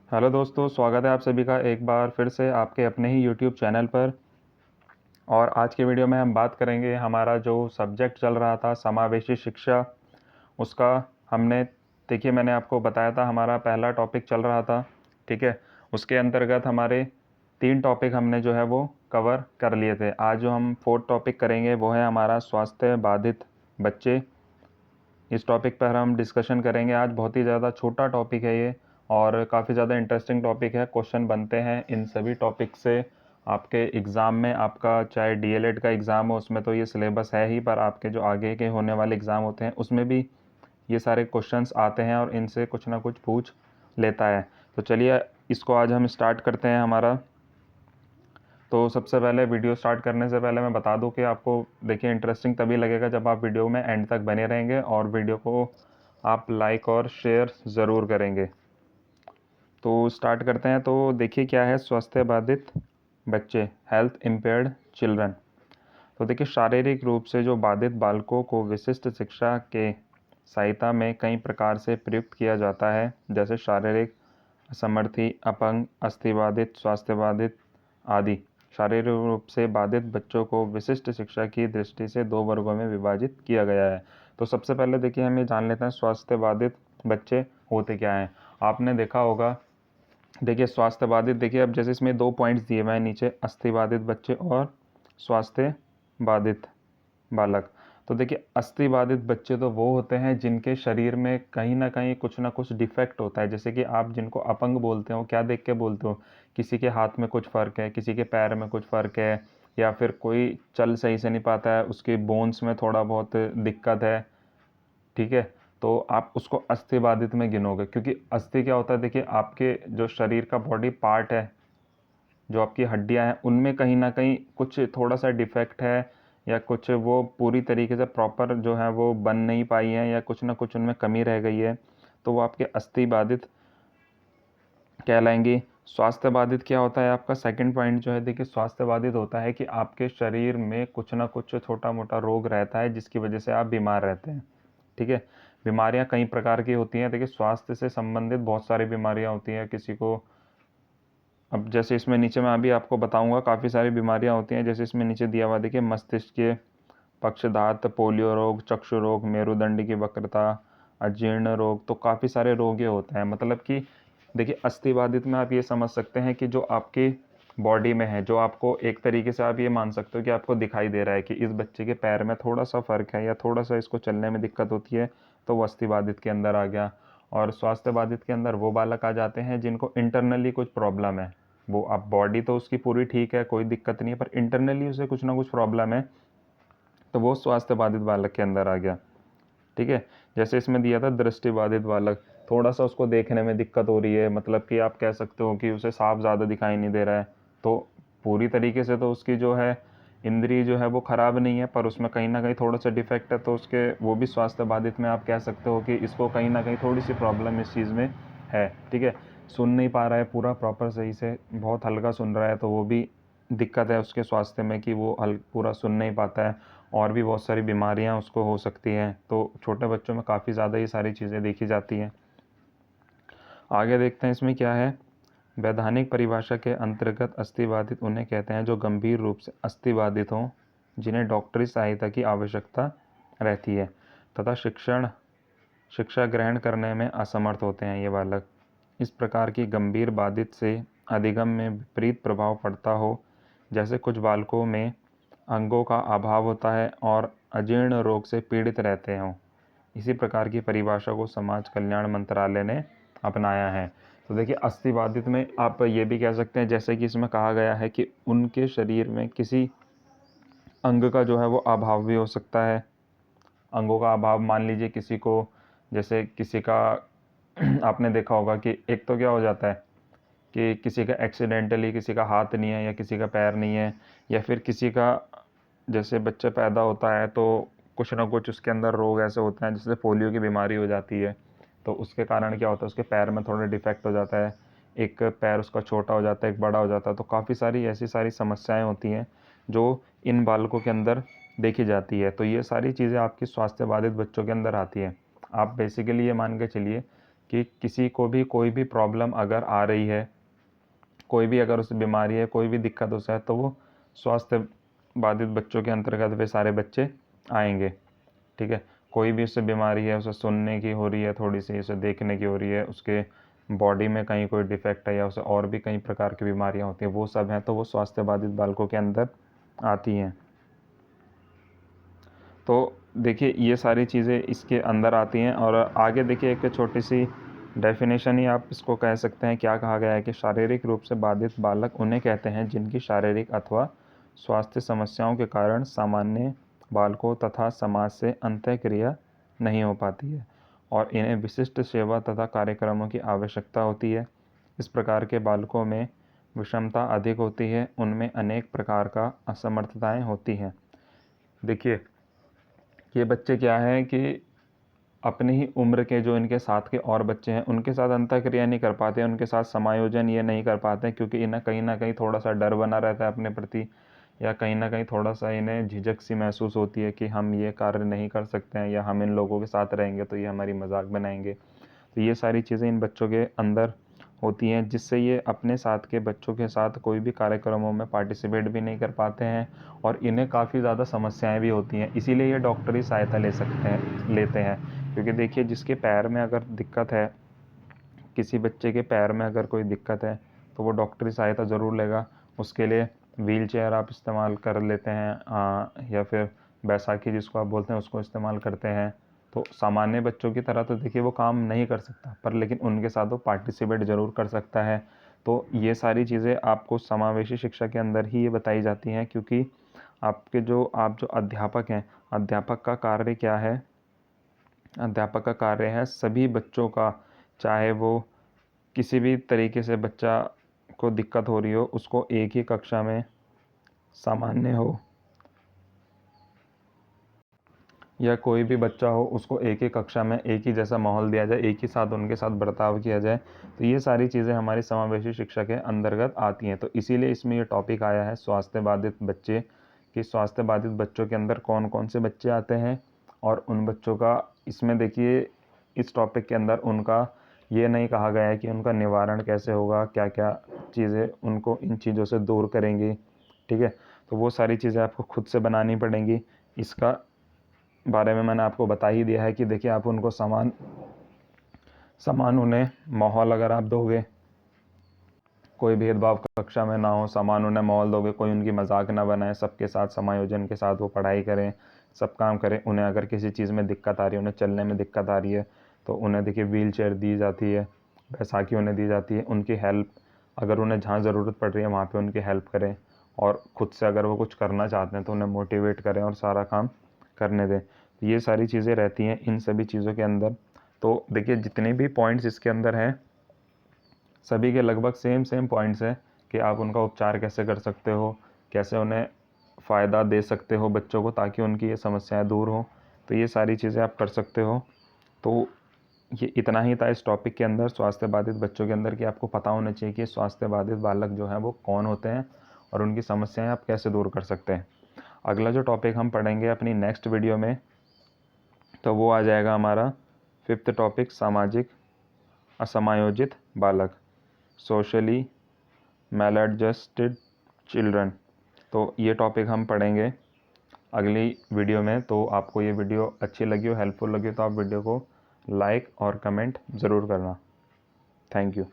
Hello दोस्तों, स्वागत है आप सभी का एक बार फिर से आपके अपने ही यूट्यूब चैनल पर। और आज के वीडियो में हम बात करेंगे हमारा जो सब्जेक्ट चल रहा था समावेशी शिक्षा, उसका हमने देखिए मैंने आपको बताया था हमारा पहला टॉपिक चल रहा था। ठीक है, उसके अंतर्गत हमारे 3 टॉपिक हमने जो है वो कवर कर लिए थे। आज जो हम 4th टॉपिक करेंगे वो है हमारा स्वास्थ्य बाधित बच्चे। इस टॉपिक पर हम डिस्कशन करेंगे। आज बहुत ही ज़्यादा छोटा टॉपिक है ये और काफ़ी ज़्यादा इंटरेस्टिंग टॉपिक है। क्वेश्चन बनते हैं इन सभी टॉपिक से आपके एग्ज़ाम में। आपका चाहे डीएलएड का एग्ज़ाम हो, उसमें तो ये सिलेबस है ही, पर आपके जो आगे के होने वाले एग्ज़ाम होते हैं उसमें भी ये सारे क्वेश्चंस आते हैं और इनसे कुछ ना कुछ पूछ लेता है। तो चलिए इसको आज हम स्टार्ट करते हैं हमारा। तो सबसे पहले वीडियो स्टार्ट करने से पहले मैं बता दूं कि आपको देखिए इंटरेस्टिंग तभी लगेगा जब आप वीडियो में एंड तक बने रहेंगे और वीडियो को आप लाइक और शेयर ज़रूर करेंगे। तो स्टार्ट करते हैं। तो देखिए क्या है स्वास्थ्य बाधित बच्चे, हेल्थ इम्पेयर्ड चिल्ड्रन। तो देखिए शारीरिक रूप से जो बाधित बालकों को विशिष्ट शिक्षा के सहायता में कई प्रकार से प्रयुक्त किया जाता है, जैसे शारीरिक असमर्थी, अपंग, अस्थिबाधित, स्वास्थ्य बाधित आदि। शारीरिक रूप से बाधित बच्चों को विशिष्ट शिक्षा की दृष्टि से 2 वर्गों में विभाजित किया गया है। तो सबसे पहले देखिए हम ये जान लेते हैं स्वास्थ्य बाधित बच्चे होते क्या हैं। आपने देखा होगा, देखिए स्वास्थ्य बाधित, देखिए अब जैसे इसमें 2 पॉइंट्स दिए हुए हैं नीचे, अस्थि बाधित बच्चे और स्वास्थ्य बाधित बालक। तो देखिए अस्थि बाधित बच्चे तो वो होते हैं जिनके शरीर में कहीं ना कुछ डिफेक्ट होता है। जैसे कि आप जिनको अपंग बोलते हो, क्या देख के बोलते हो? किसी के हाथ में कुछ फ़र्क है, किसी के पैर में कुछ फ़र्क है, या फिर कोई चल सही से नहीं पाता है, उसके बोन्स में थोड़ा बहुत दिक्कत है। ठीक है, तो आप उसको अस्थि बाधित में गिनोगे, क्योंकि अस्थि क्या होता है, देखिए आपके जो शरीर का बॉडी पार्ट है, जो आपकी हड्डियां हैं, उनमें कहीं ना कहीं कुछ थोड़ा सा डिफेक्ट है, या कुछ वो पूरी तरीके से प्रॉपर जो है वो बन नहीं पाई है, या कुछ ना कुछ उनमें कमी रह गई है, तो वो आपके अस्थि बाधित कहलाएंगी। स्वास्थ्य बाधित क्या होता है आपका सेकंड पॉइंट जो है, देखिए स्वास्थ्य बाधित होता है कि आपके शरीर में कुछ ना कुछ छोटा मोटा रोग रहता है जिसकी वजह से आप बीमार रहते हैं। ठीक है, बीमारियां कई प्रकार की होती हैं। देखिए स्वास्थ्य से संबंधित बहुत सारी बीमारियां होती हैं। किसी को, अब जैसे इसमें नीचे मैं अभी आपको बताऊंगा, काफ़ी सारी बीमारियां होती हैं। जैसे इसमें नीचे दिया हुआ देखिए, मस्तिष्क के पक्षाघात, पोलियो रोग, चक्षु रोग, मेरुदंड की वक्रता, अजीर्ण रोग, तो काफ़ी सारे रोग ये होते हैं। मतलब कि देखिए अस्थिबाधित में आप ये समझ सकते हैं कि जो आपकी बॉडी में है, जो आपको एक तरीके से आप ये मान सकते हो कि आपको दिखाई दे रहा है कि इस बच्चे के पैर में थोड़ा सा फ़र्क है या थोड़ा सा इसको चलने में दिक्कत होती है, तो वो अस्थिबाधित के अंदर आ गया। और स्वास्थ्य बाधित के अंदर वो बालक आ जाते हैं जिनको इंटरनली कुछ प्रॉब्लम है। वो अब बॉडी तो उसकी पूरी ठीक है, कोई दिक्कत नहीं है, पर इंटरनली उसे कुछ ना कुछ प्रॉब्लम है, तो वो स्वास्थ्य बाधित बालक के अंदर आ गया। ठीक है, जैसे इसमें दिया था दृष्टि बाधित बालक, थोड़ा सा उसको देखने में दिक्कत हो रही है, मतलब कि आप कह सकते हो कि उसे साफ ज़्यादा दिखाई नहीं दे रहा है। तो पूरी तरीके से तो उसकी जो है इंद्रिय जो है वो ख़राब नहीं है, पर उसमें कहीं ना कहीं थोड़ा सा डिफेक्ट है, तो उसके वो भी स्वास्थ्य बाधित में आप कह सकते हो कि इसको कहीं ना कहीं थोड़ी सी प्रॉब्लम इस चीज़ में है। ठीक है, सुन नहीं पा रहा है पूरा प्रॉपर सही से, बहुत हल्का सुन रहा है, तो वो भी दिक्कत है उसके स्वास्थ्य में कि वो पूरा सुन नहीं पाता है। और भी बहुत सारी बीमारियां उसको हो सकती हैं। तो छोटे बच्चों में काफ़ी ज़्यादा ये सारी चीज़ें देखी जाती हैं। आगे देखते हैं इसमें क्या है। वैधानिक परिभाषा के अंतर्गत अस्थिबाधित उन्हें कहते हैं जो गंभीर रूप से अस्थिबाधित हों, जिन्हें डॉक्टरी सहायता की आवश्यकता रहती है तथा शिक्षा ग्रहण करने में असमर्थ होते हैं ये बालक। इस प्रकार की गंभीर बाधित से अधिगम में विपरीत प्रभाव पड़ता हो, जैसे कुछ बालकों में अंगों का अभाव होता है और अजीर्ण रोग से पीड़ित रहते हों। इसी प्रकार की परिभाषा को समाज कल्याण मंत्रालय ने अपनाया है। तो देखिए अस्थिबाधित में आप ये भी कह सकते हैं, जैसे कि इसमें कहा गया है कि उनके शरीर में किसी अंग का जो है वो अभाव भी हो सकता है। अंगों का अभाव, मान लीजिए किसी को, जैसे किसी का आपने देखा होगा कि एक तो क्या हो जाता है कि किसी का एक्सीडेंटली किसी का हाथ नहीं है या किसी का पैर नहीं है, या फिर किसी का जैसे बच्चा पैदा होता है तो कुछ ना कुछ उसके अंदर रोग ऐसे होते हैं, जैसे पोलियो की बीमारी हो जाती है, तो उसके कारण क्या होता है उसके पैर में थोड़ा डिफेक्ट हो जाता है, एक पैर उसका छोटा हो जाता है, एक बड़ा हो जाता है। तो काफ़ी सारी ऐसी सारी समस्याएं होती हैं जो इन बालकों के अंदर देखी जाती है। तो ये सारी चीज़ें आपकी स्वास्थ्य बाधित बच्चों के अंदर आती हैं। आप बेसिकली ये मान के चलिए कि किसी को भी कोई भी प्रॉब्लम अगर आ रही है, कोई भी अगर उसे बीमारी है, कोई भी दिक्कत उसे है, तो वो स्वास्थ्य बाधित बच्चों के अंतर्गत वे सारे बच्चे आएंगे। ठीक है, कोई भी उससे बीमारी है, उसे सुनने की हो रही है, थोड़ी सी उसे देखने की हो रही है, उसके बॉडी में कहीं कोई डिफेक्ट है या उसे और भी कई प्रकार की बीमारियां होती हैं, वो सब हैं तो वो स्वास्थ्य बाधित बालकों के अंदर आती हैं। तो देखिए ये सारी चीज़ें इसके अंदर आती हैं। और आगे देखिए एक छोटी सी डेफिनेशन ही आप इसको कह सकते हैं। क्या कहा गया है कि शारीरिक रूप से बाधित बालक उन्हें कहते हैं जिनकी शारीरिक अथवा स्वास्थ्य समस्याओं के कारण सामान्य बालकों तथा समाज से अंतःक्रिया नहीं हो पाती है और इन्हें विशिष्ट सेवा तथा कार्यक्रमों की आवश्यकता होती है। इस प्रकार के बालकों में विषमता अधिक होती है, उनमें अनेक प्रकार का असमर्थताएं होती हैं। देखिए ये बच्चे क्या है कि अपनी ही उम्र के जो इनके साथ के और बच्चे हैं उनके साथ अंतःक्रिया नहीं कर पाते, उनके साथ समायोजन ये नहीं कर पाते, क्योंकि इन्हें कहीं ना कहीं थोड़ा सा डर बना रहता है अपने प्रति, या कहीं ना कहीं थोड़ा सा इन्हें झिझक सी महसूस होती है कि हम ये कार्य नहीं कर सकते हैं, या हम इन लोगों के साथ रहेंगे तो ये हमारी मजाक बनाएंगे। तो ये सारी चीज़ें इन बच्चों के अंदर होती हैं, जिससे ये अपने साथ के बच्चों के साथ कोई भी कार्यक्रमों में पार्टिसिपेट भी नहीं कर पाते हैं और इन्हें काफ़ी ज़्यादा समस्याएं भी होती हैं। इसीलिए ये डॉक्टरी सहायता लेते हैं। क्योंकि देखिए जिसके पैर में अगर दिक्कत है, किसी बच्चे के पैर में अगर कोई दिक्कत है तो वो डॉक्टरी सहायता ज़रूर लेगा। उसके लिए व्हील चेयर आप इस्तेमाल कर लेते हैं, या फिर बैसाखी जिसको आप बोलते हैं उसको इस्तेमाल करते हैं। तो सामान्य बच्चों की तरह तो देखिए वो काम नहीं कर सकता, पर लेकिन उनके साथ वो पार्टिसिपेट ज़रूर कर सकता है। तो ये सारी चीज़ें आपको समावेशी शिक्षा के अंदर ही ये बताई जाती हैं, क्योंकि आप जो अध्यापक हैं, अध्यापक का कार्य क्या है? अध्यापक का कार्य है सभी बच्चों का, चाहे वो किसी भी तरीके से बच्चा को दिक्कत हो रही हो, उसको एक ही कक्षा में सामान्य हो या कोई भी बच्चा हो, उसको एक ही कक्षा में एक ही जैसा माहौल दिया जाए, एक ही साथ उनके साथ बर्ताव किया जाए। तो ये सारी चीज़ें हमारी समावेशी शिक्षा के अंतर्गत आती हैं। तो इसीलिए इसमें ये टॉपिक आया है स्वास्थ्य बाधित बच्चे, कि स्वास्थ्य बाधित बच्चों के अंदर कौन कौन से बच्चे आते हैं और उन बच्चों का, इसमें देखिए इस टॉपिक के अंदर उनका ये नहीं कहा गया है कि उनका निवारण कैसे होगा, क्या क्या चीज़ें उनको इन चीज़ों से दूर करेंगी। ठीक है, तो वो सारी चीज़ें आपको खुद से बनानी पड़ेंगी। इसका बारे में मैंने आपको बता ही दिया है कि देखिए आप उनको समान उन्हें माहौल अगर आप दोगे, कोई भेदभाव कक्षा में ना हो, समान उन्हें माहौल दोगे, कोई उनकी मजाक ना बनाए, सबके साथ समायोजन के साथ वो पढ़ाई करें, सब काम करें। उन्हें अगर किसी चीज़ में दिक्कत आ रही है, उन्हें चलने में दिक्कत आ रही है, तो उन्हें देखिए व्हील चेयर दी जाती है, बैसाखी उन्हें दी जाती है। उनकी हेल्प, अगर उन्हें जहाँ ज़रूरत पड़ रही है वहाँ पर उनकी हेल्प करें, और ख़ुद से अगर वो कुछ करना चाहते हैं तो उन्हें मोटिवेट करें और सारा काम करने दें। ये सारी चीज़ें रहती हैं इन सभी चीज़ों के अंदर। तो देखिए जितने भी पॉइंट्स इसके अंदर हैं, सभी के लगभग सेम पॉइंट्स हैं कि आप उनका उपचार कैसे कर सकते हो, कैसे उन्हें फ़ायदा दे सकते हो बच्चों को, ताकि उनकी ये समस्याएं दूर हो। तो ये सारी चीज़ें आप कर सकते हो। तो ये इतना ही था इस टॉपिक के अंदर, स्वास्थ्य बाधित बच्चों के अंदर, कि आपको पता होना चाहिए कि स्वास्थ्य बाधित बालक जो हैं वो कौन होते हैं और उनकी समस्याएं आप कैसे दूर कर सकते हैं। अगला जो टॉपिक हम पढ़ेंगे अपनी नेक्स्ट वीडियो में, तो वो आ जाएगा हमारा 5th टॉपिक, सामाजिक असमायोजित बालक, सोशली मैलएडजस्टेड चिल्ड्रन। तो ये टॉपिक हम पढ़ेंगे अगली वीडियो में। तो आपको ये वीडियो अच्छी लगी हो, हेल्पफुल लगी हो, तो आप वीडियो को लाइक और कमेंट ज़रूर करना। Thank you.